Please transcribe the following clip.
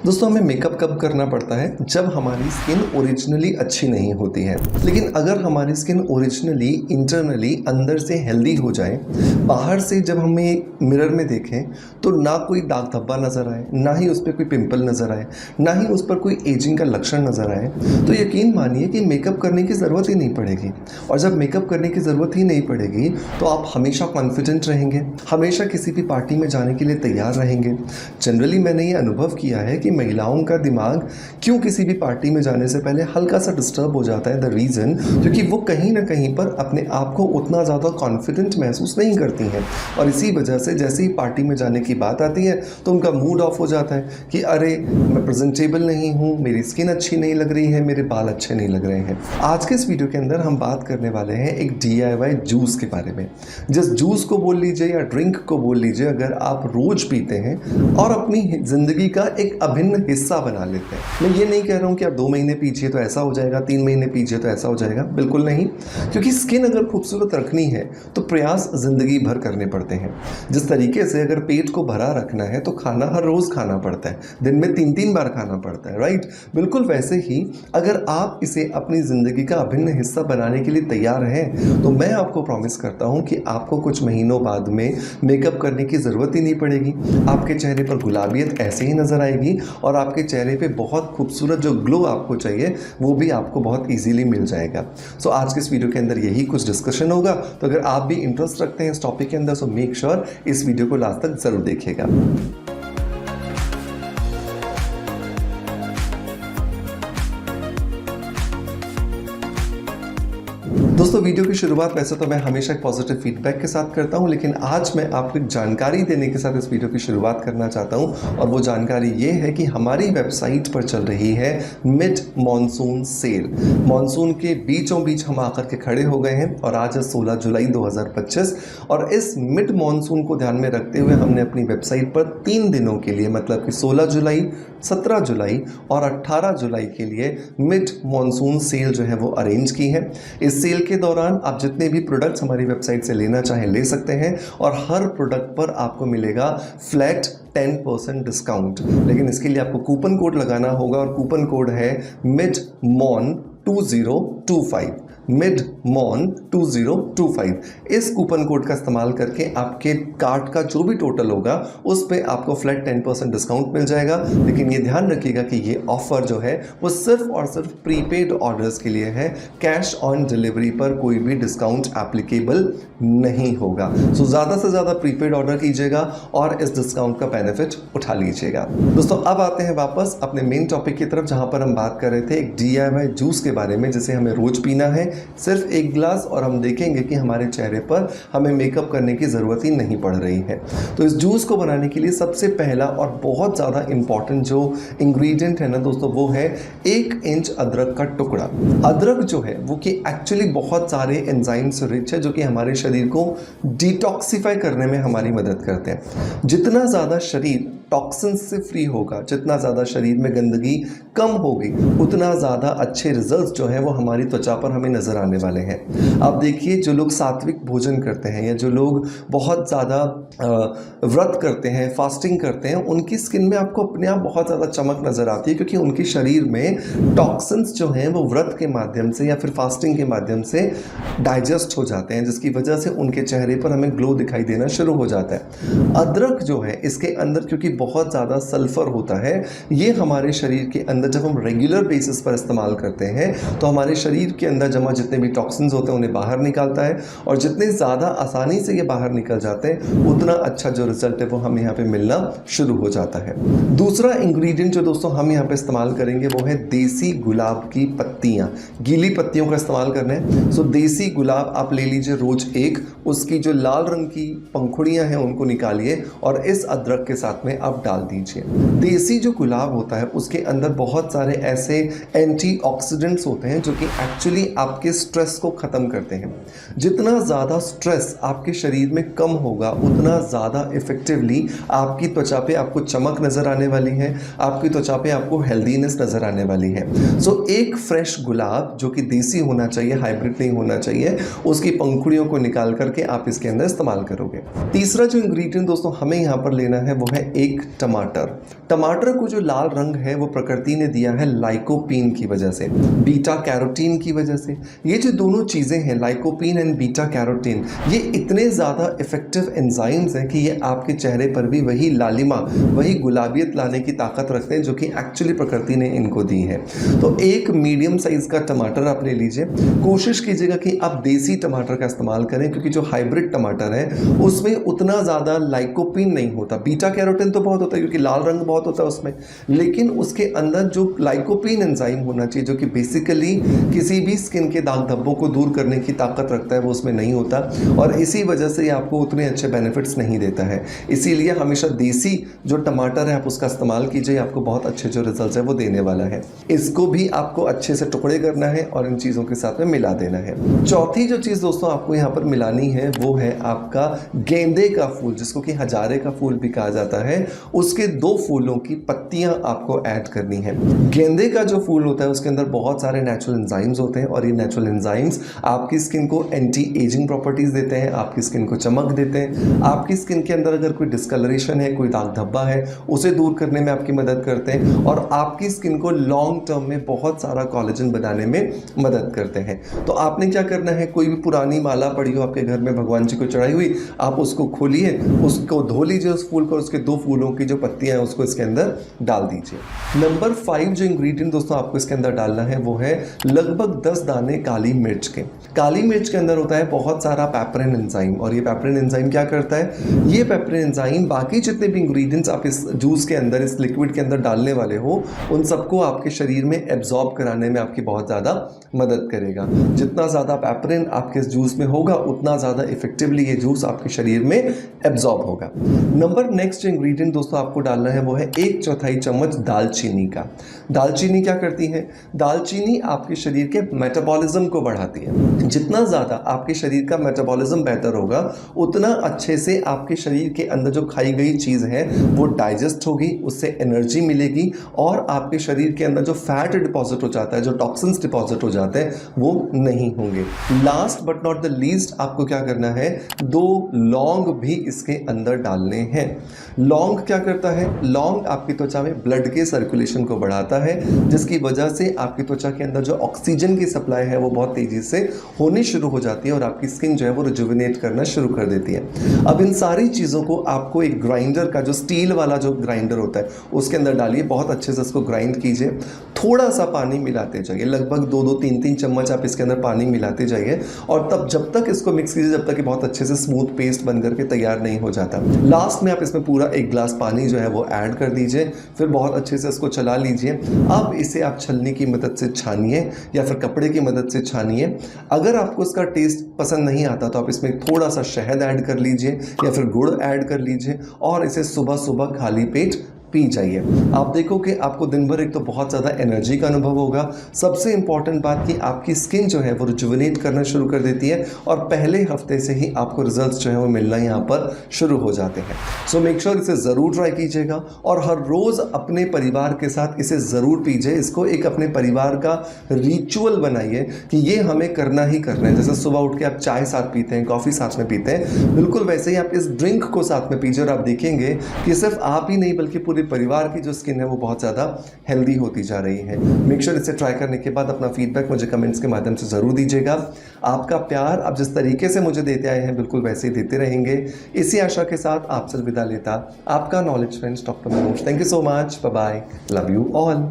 दोस्तों हमें मेकअप कब करना पड़ता है? जब हमारी स्किन ओरिजिनली अच्छी नहीं होती है। लेकिन अगर हमारी स्किन ओरिजिनली इंटरनली अंदर से हेल्दी हो जाए, बाहर से जब हमें मिरर में देखें तो ना कोई दाग धब्बा नज़र आए, ना ही उस पर कोई पिंपल नज़र आए, ना ही उस पर कोई एजिंग का लक्षण नज़र आए, तो यकीन मानिए कि मेकअप करने की ज़रूरत ही नहीं पड़ेगी। और जब मेकअप करने की ज़रूरत ही नहीं पड़ेगी तो आप हमेशा कॉन्फिडेंट रहेंगे, हमेशा किसी भी पार्टी में जाने के लिए तैयार रहेंगे। जनरली मैंने ये अनुभव किया है कि महिलाओं का दिमाग क्यों किसी भी पार्टी में जाने से पहले हल्का सा डिस्टर्ब हो जाता है। द रीज़न क्योंकि वो कहीं ना कहीं पर अपने आप को उतना ज़्यादा कॉन्फिडेंट महसूस नहीं करती हैं, और इसी वजह से जैसे ही पार्टी में जाने की बात आती है तो उनका मूड ऑफ हो जाता है कि अरे मैं प्रेजेंटेबल नहीं हूँ, मेरी स्किन अच्छी नहीं लग रही है, मेरे बाल अच्छे नहीं लग रहे हैं। आज के इस वीडियो के अंदर हम बात करने वाले हैं एक DIY जूस के बारे में। जिस जूस को बोल लीजिए या ड्रिंक को बोल लीजिए, अगर आप रोज़ पीते हैं और अपनी ज़िंदगी का एक अभिन्न हिस्सा बना लेते हैं। मैं ये नहीं कह रहा हूँ कि आप 2 महीने पीजिए तो ऐसा हो जाएगा, 3 महीने पीजिए तो ऐसा हो जाएगा, बिल्कुल नहीं। क्योंकि स्किन अगर खूबसूरत रखनी है तो प्रयास ज़िंदगी भर करने पड़ते हैं। जिस तरीके से अगर पेट को भरा रखना है तो खाना हर रोज़ खाना पड़ता है, दिन में 3-3 बार खाना पड़ता है, राइट। बिल्कुल वैसे ही अगर आप इसे अपनी ज़िंदगी का अभिन्न हिस्सा बनाने के लिए तैयार हैं तो मैं आपको प्रॉमिस करता हूँ कि आपको कुछ महीनों बाद में मेकअप करने की ज़रूरत ही नहीं पड़ेगी। आपके चेहरे पर गुलाबियत ऐसे ही नज़र आएगी और आपके चेहरे पे बहुत खूबसूरत जो ग्लो आपको चाहिए वो भी आपको बहुत इजीली मिल जाएगा। सो आज के इस वीडियो के अंदर यही कुछ डिस्कशन होगा। तो अगर आप भी इंटरेस्ट रखते हैं इस टॉपिक के अंदर, सो मेक श्योर इस वीडियो को लास्ट तक ज़रूर देखिएगा। दोस्तों वीडियो की शुरुआत वैसे तो मैं हमेशा एक पॉजिटिव फीडबैक के साथ करता हूं, लेकिन आज मैं आपको एक जानकारी देने के साथ इस वीडियो की शुरुआत करना चाहता हूं। और वो जानकारी ये है कि हमारी वेबसाइट पर चल रही है मिड मॉनसून सेल। मॉनसून के बीचों बीच हम आकर के खड़े हो गए हैं और आज है 16 जुलाई 2025। और इस मिड मॉनसून को ध्यान में रखते हुए हमने अपनी वेबसाइट पर 3 दिनों के लिए, मतलब कि 16 जुलाई, 17 जुलाई और 18 जुलाई के लिए मिड मॉनसून सेल जो है वो अरेंज की है। इस सेल के दौरान आप जितने भी प्रोडक्ट्स हमारी वेबसाइट से लेना चाहें ले सकते हैं और हर प्रोडक्ट पर आपको मिलेगा फ्लैट 10% डिस्काउंट। लेकिन इसके लिए आपको कूपन कोड लगाना होगा और कूपन कोड है MIDMON2025, MIDMON2025। इस कूपन कोड का इस्तेमाल करके आपके कार्ट का जो भी टोटल होगा उस पे आपको फ्लैट 10% डिस्काउंट मिल जाएगा। लेकिन ये ध्यान रखिएगा कि ये ऑफर जो है वो सिर्फ और सिर्फ प्रीपेड ऑर्डर्स के लिए है। कैश ऑन डिलीवरी पर कोई भी डिस्काउंट एप्लीकेबल नहीं होगा। सो ज़्यादा से ज़्यादा प्रीपेड ऑर्डर कीजिएगा और इस डिस्काउंट का बेनिफिट उठा लीजिएगा। दोस्तों अब आते हैं वापस अपने मेन टॉपिक की तरफ, जहां पर हम बात कर रहे थे एक DIY जूस के बारे में जिसे हमें रोज पीना है, सिर्फ 1 गिलास, और हम देखेंगे कि हमारे चेहरे पर हमें मेकअप करने की ज़रूरत ही नहीं पड़ रही है। तो इस जूस को बनाने के लिए सबसे पहला और बहुत ज़्यादा इंपॉर्टेंट जो इंग्रेडिएंट है ना दोस्तों, वो है 1 इंच अदरक का टुकड़ा। अदरक जो है वो कि एक्चुअली बहुत सारे एंजाइम से रिच है जो कि हमारे शरीर को डिटॉक्सिफाई करने में हमारी मदद करते हैं। जितना ज़्यादा शरीर टॉक्सिन से फ्री होगा, जितना ज़्यादा शरीर में गंदगी कम होगी, उतना ज़्यादा अच्छे रिजल्ट्स जो है वो हमारी त्वचा पर हमें नज़र आने वाले हैं। आप देखिए जो लोग सात्विक भोजन करते हैं या जो लोग बहुत ज़्यादा व्रत करते हैं, फास्टिंग करते हैं, उनकी स्किन में आपको अपने आप बहुत ज़्यादा चमक नज़र आती है, क्योंकि उनके शरीर में टॉक्सिन्स जो हैं वो व्रत के माध्यम से या फिर फास्टिंग के माध्यम से डाइजेस्ट हो जाते हैं, जिसकी वजह से उनके चेहरे पर हमें ग्लो दिखाई देना शुरू हो जाता है। अदरक जो है इसके अंदर क्योंकि बहुत ज़्यादा सल्फर होता है, ये हमारे शरीर के अंदर जब हम रेगुलर बेसिस पर इस्तेमाल करते हैं तो हमारे शरीर के अंदर जमा जितने भी टॉक्सिन्स होते हैं उन्हें बाहर निकालता है, और जितने ज़्यादा आसानी से ये बाहर निकल जाते हैं उतना अच्छा जो रिजल्ट है वो हमें यहाँ पे मिलना शुरू हो जाता है। दूसरा इंग्रेडिएंट जो दोस्तों हम यहाँ पे इस्तेमाल करेंगे वो है देसी गुलाब की पत्तियाँ। गीली पत्तियों का इस्तेमाल करना है। सो देसी गुलाब आप ले लीजिए रोज 1, उसकी जो लाल रंग की पंखुड़ियाँ हैं उनको निकालिए और इस अदरक के साथ में आप डाल दीजिए। देसी जो गुलाब होता है उसके अंदर बहुत सारे ऐसे एंटीऑक्सीडेंट्स होते हैं जो कि एक्चुअली आपके स्ट्रेस को ख़त्म करते हैं। जितना ज़्यादा स्ट्रेस आपके शरीर में कम होगा उतना ज़्यादा इफेक्टिवली आपकी त्वचा पे आपको चमक नज़र आने वाली है, आपकी त्वचा पे आपको हेल्दीनेस नज़र आने वाली है। सो एक फ्रेश गुलाब जो कि देसी होना चाहिए, हाइब्रिड नहीं होना चाहिए, उसकी पंखुड़ियों को निकाल करके आप इसके अंदर इस्तेमाल करोगे। तीसरा जो इंग्रेडिएंट दोस्तों हमें यहाँ पर लेना है वो है 1 एक टमाटर। टमाटर को जो लाल रंग है वो प्रकृति ने दिया है लाइकोपीन की वजह से, बीटा कैरोटीन की वजह से। ये जो दोनों चीज़ें हैं, लाइकोपीन एंड बीटा कैरोटीन, ये इतने ज़्यादा इफेक्टिव एंजाइम्स हैं कि ये आपके चेहरे पर भी वही लालिमा, वही गुलाबियत लाने की ताकत रखते हैं जो कि एक्चुअली प्रकृति ने इनको दी है। तो एक मीडियम साइज़ का टमाटर आप ले लीजिए। कोशिश कीजिएगा कि आप देसी टमाटर का इस्तेमाल करें, क्योंकि जो हाइब्रिड टमाटर है उसमें उतना ज़्यादा लाइकोपीन नहीं होता। बीटा कैरोटीन तो बहुत होता है क्योंकि लाल रंग बहुत होता है उसमें, लेकिन उसके अंदर जो लाइकोपीन एंजाइम होना चाहिए जो कि बेसिकली किसी भी स्किन के दाग धब्बों को दूर करने की ताकत रखता है, वो उसमें नहीं होता और इसी वजह से आपको उतने अच्छे बेनिफिट्स नहीं देता है। इसीलिए हमेशा देसी जो टमाटर है आप उसका इस्तेमाल कीजिए, आपको बहुत अच्छे जो रिजल्ट है वो देने वाला है। इसको भी आपको अच्छे से टुकड़े करना है और इन चीज़ों के साथ में मिला देना है। चौथी जो चीज़ दोस्तों आपको यहाँ पर मिलानी है वो है आपका गेंदे का फूल, जिसको कि हजारे का फूल भी कहा जाता है। उसके 2 फूलों की पत्तियां आपको ऐड करनी है। गेंदे का जो फूल होता है उसके अंदर बहुत सारे नेचुरल एंजाइम्स होते हैं और ये नेचुरल एंजाइम्स आपकी स्किन को एंटी एजिंग प्रॉपर्टीज देते हैं, आपकी स्किन को चमक देते हैं। आपकी स्किन के अंदर अगर कोई डिस्कलरेशन है, कोई दाग धब्बा है, उसे दूर करने में आपकी मदद करते हैं और आपकी स्किन को लॉन्ग टर्म में बहुत सारा कोलेजन बनाने में मदद करते हैं। तो आपने क्या करना है, कोई भी पुरानी माला पड़ी हो आपके घर में भगवान जी को चढ़ाई हुई, आप उसको खोलिए, उसको धो लीजिए उस फूल को, उसके 2 फूलों की जो पत्तियां हैं उसको इसके अंदर डाल दीजिए। नंबर 5 जो इंग्रेडिएंट दोस्तों आपको इसके अंदर डालना है वो है लगभग 10 दाने काली मिर्च के। काली मिर्च के अंदर होता है बहुत सारा पेपरिन एंजाइम और ये पेपरिन एंजाइम क्या करता है, ये पेपरिन एंजाइम बाकी जितने भी इंग्रेडिएंट्स आप इस जूस के अंदर, इस लिक्विड के अंदर डालने वाले हो, उन सबको आपके शरीर में एब्जॉर्ब कराने में आपकी बहुत ज़्यादा मदद करेगा। जितना ज़्यादा पेपरिन आपके इस जूस में होगा उतना ज़्यादा इफेक्टिवली ये जूस आपके शरीर में एब्जॉर्ब होगा। नंबर नेक्स्ट जो इंग्रेडिएंट दोस्तों आपको डालना है वो है 1/4 चम्मच दालचीनी का। दालचीनी क्या करती है, दालचीनी आपके शरीर के मेटाबॉलिज्म को बढ़ाती है। जितना ज़्यादा आपके शरीर का मेटाबॉलिज्म बेहतर होगा उतना अच्छे से आपके शरीर के अंदर जो खाई गई चीज़ है वो डाइजेस्ट होगी, उससे एनर्जी मिलेगी और आपके शरीर के अंदर जो फैट डिपॉजिट हो जाता है, जो टॉक्सिन्स डिपॉजिट हो जाते हैं, वो नहीं होंगे। Last but not the least आपको क्या करना है, 2 लौंग भी इसके अंदर डालने हैं। लौंग क्या करता है, लौंग आपकी त्वचा में ब्लड के सर्कुलेशन को बढ़ाता है, जिसकी वजह से आपकी त्वचा के अंदर जो ऑक्सीजन की सप्लाई है वो बहुत तेजी से होनी शुरू हो जाती है और आपकी स्किन जो है वो रिजुविनेट करना शुरू कर देती है। अब इन सारी चीज़ों को आपको एक ग्राइंडर का, जो स्टील वाला जो ग्राइंडर होता है उसके अंदर डालिए, बहुत अच्छे से इसको ग्राइंड कीजिए। थोड़ा सा पानी मिलाते जाइए, लगभग 2-2, 3-3 चम्मच आप इसके अंदर पानी मिलाते जाइए और तब जब तक इसको मिक्स कीजिए जब तक कि बहुत अच्छे से स्मूथ पेस्ट बन करके तैयार नहीं हो जाता। लास्ट में आप इसमें पूरा 1 गिलास पानी जो है वो ऐड कर दीजिए, फिर बहुत अच्छे से इसको चला लीजिए। अब इसे आप छलनी की मदद से छानिए या फिर कपड़े की मदद से छानिए। अगर आपको इसका टेस्ट पसंद नहीं आता तो आप इसमें थोड़ा सा शहद ऐड कर लीजिए या फिर गुड़ ऐड कर लीजिए और इसे सुबह सुबह खाली पेट पी जाइए। आप देखो कि आपको दिन भर एक तो बहुत ज़्यादा एनर्जी का अनुभव होगा, सबसे इंपॉर्टेंट बात कि आपकी स्किन जो है वो रिजुविनेट करना शुरू कर देती है और पहले हफ्ते से ही आपको रिजल्ट्स जो है वो मिलना यहाँ पर शुरू हो जाते हैं। सो मेक श्योर इसे ज़रूर ट्राई कीजिएगा और हर रोज़ अपने परिवार के साथ इसे ज़रूर पीजिए। इसको एक अपने परिवार का रिचुअल बनाइए कि ये हमें करना ही करना है। जैसे सुबह उठ के आप चाय साथ पीते हैं, कॉफ़ी साथ में पीते हैं, बिल्कुल वैसे ही आप इस ड्रिंक को साथ में पीजिए और आप देखेंगे कि सिर्फ आप ही नहीं बल्कि पूरे परिवार की जो स्किन है वो बहुत ज़्यादा हेल्दी होती जा रही है। मेक श्योर इसे ट्राई करने के बाद अपना फीडबैक मुझे कमेंट्स के माध्यम से ज़रूर दीजिएगा। आपका प्यार आप जिस तरीके से मुझे देते आए हैं बिल्कुल वैसे ही देते रहेंगे। इसी आशा के साथ आपसे विदा लेता आपका knowledge friends doctor Manoj. Thank you so much, bye bye, love you all.